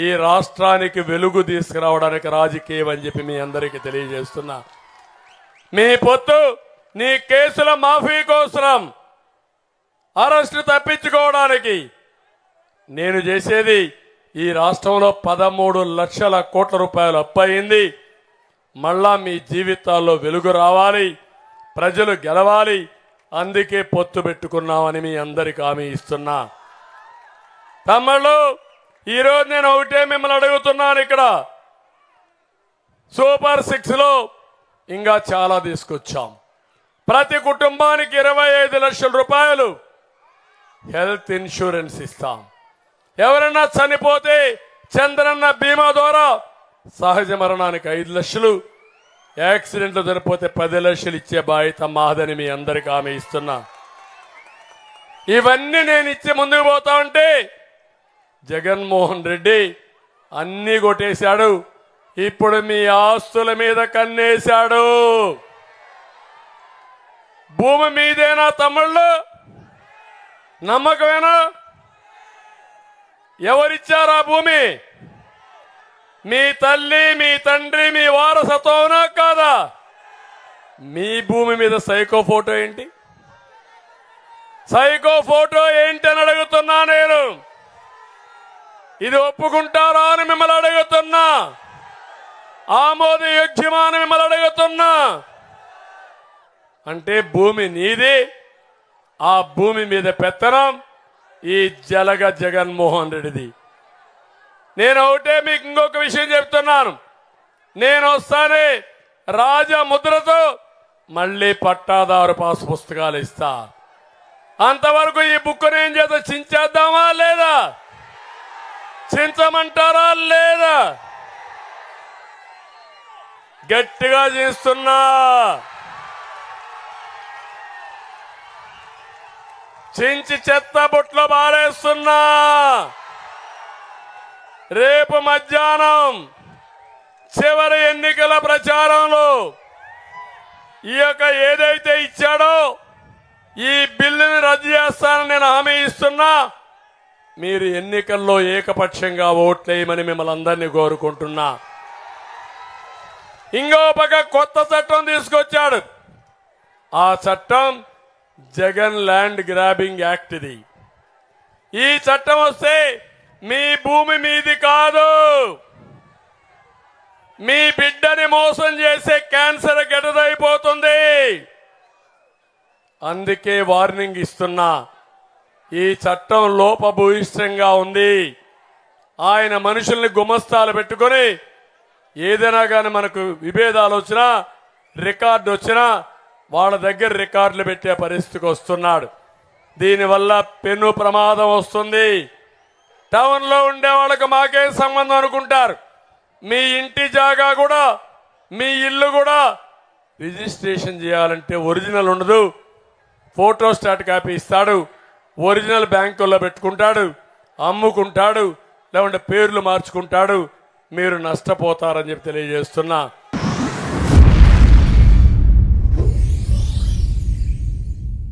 ఈ రాష్ట్రానికి వెలుగు తీసుకురావడానికి రాజకీయం అని చెప్పి మీ అందరికీ తెలియజేస్తున్నా. మీ పొత్తు నీ కేసుల మాఫీ కోసం, అరెస్టు తప్పించుకోవడానికి నేను చేసేది ఈ రాష్ట్రంలో 13 లక్షల కోట్ల రూపాయలు అప్పు అయింది. మళ్ళా మీ జీవితాల్లో వెలుగు రావాలి, ప్రజలు గెలవాలి. అందుకే పొత్తు పెట్టుకున్నామని మీ అందరికి హామీ ఇస్తున్నా. తమ్ముళ్ళు, ఈరోజు నేను ఒకటే మిమ్మల్ని అడుగుతున్నాను. ఇక్కడ సూపర్ 6 లో ఇంకా చాలా తీసుకొచ్చాం. ప్రతి కుటుంబానికి 25 లక్షల రూపాయలు హెల్త్ ఇన్సూరెన్స్ ఇస్తాం. ఎవరన్నా చనిపోతే చంద్రన్న బీమా ద్వారా సహజ మరణానికి 5 లక్షలు, యాక్సిడెంట్లు చనిపోతే 10 లక్షలు ఇచ్చే బాధ్యత మాదని మీ అందరికీ హామీ ఇస్తున్నా. ఇవన్నీ నేను ఇచ్చి ముందుకు పోతా ఉంటే జగన్మోహన్ రెడ్డి అన్నీ కొట్టేశాడు. ఇప్పుడు మీ ఆస్తుల మీద కన్నేశాడు. భూమి మీదేనా తమ్ముళ్ళు? నమ్మకమేనా? ఎవరిచ్చారా భూమి? మీ తల్లి, మీ తండ్రి, మీ వారసత్వమా కాదా? మీ భూమి మీద సైకో ఫోటో ఏంటి? సైకో ఫోటో ఏంటి అని అడుగుతున్నా నేను. ఇది ఒప్పుకుంటారా అని మిమ్మల్ని అడుగుతున్నా. ఆమోదయోగ్యమా అని మిమ్మల్ని అడుగుతున్నా. అంటే భూమి నీది, ఆ భూమి మీద పెత్తనం ఈ జలగ జగన్మోహన్ రెడ్డిది. నేను ఒకటే మీకు ఇంకొక విషయం చెప్తున్నాను. నేను వస్తానే రాజముద్రతో మళ్ళీ పట్టాదారు పాస్ పుస్తకాలు ఇస్తా. అంతవరకు ఈ బుక్ ఏం చేత చించేద్దామా లేదా? చించమంటారా లేదా? గట్టిగా చేస్తున్నా. చించి చెత్త బుట్లో బారేస్తున్నా. రేపు మధ్యాహ్నం చివరి ఎన్నికల ప్రచారంలో ఈ యొక్క ఏదైతే ఇచ్చాడో ఈ బిల్లుని రద్దు చేస్తానని నేను హామీ ఇస్తున్నా. మీరు ఎన్నికల్లో ఏకపక్షంగా ఓట్లేయమని మిమ్మల్ని అందరినీ కోరుకుంటున్నా. ఇంకో పక్క కొత్త చట్టం తీసుకొచ్చాడు. ఆ చట్టం జగన్ ల్యాండ్ గ్రాబింగ్ యాక్ట్. ఇది ఈ చట్టం వస్తే మీ భూమి మీది కాదు, మీ బిడ్డని మోసం చేసే క్యాన్సర్ గడ్డదైపోతుంది. అందుకే వార్నింగ్ ఇస్తున్నా. ఈ చట్టం లోపభూయిష్టంగా ఉంది. ఆయన మనుషుల్ని గుమస్తాలు పెట్టుకొని ఏదైనా కానీ మనకు విభేదాలు వచ్చినా, రికార్డు వచ్చినా వాళ్ళ దగ్గర రికార్డులు పెట్టే పరిస్థితికి వస్తున్నాడు. దీనివల్ల పెను ప్రమాదం వస్తుంది. టౌన్లో ఉండే వాళ్ళకు మాకేం సంబంధం అనుకుంటారు. మీ ఇంటి జాగా కూడా, మీ ఇల్లు కూడా రిజిస్ట్రేషన్ చేయాలంటే ఒరిజినల్ ఉండదు. ఫోటో స్టాట్ కాపీ ఇస్తాడు, ఒరిజినల్ బ్యాంకుల్లో పెట్టుకుంటాడు, అమ్ముకుంటాడు, లేకుంటే పేర్లు మార్చుకుంటాడు. మీరు నష్టపోతారని చెప్పి తెలియజేస్తున్నా.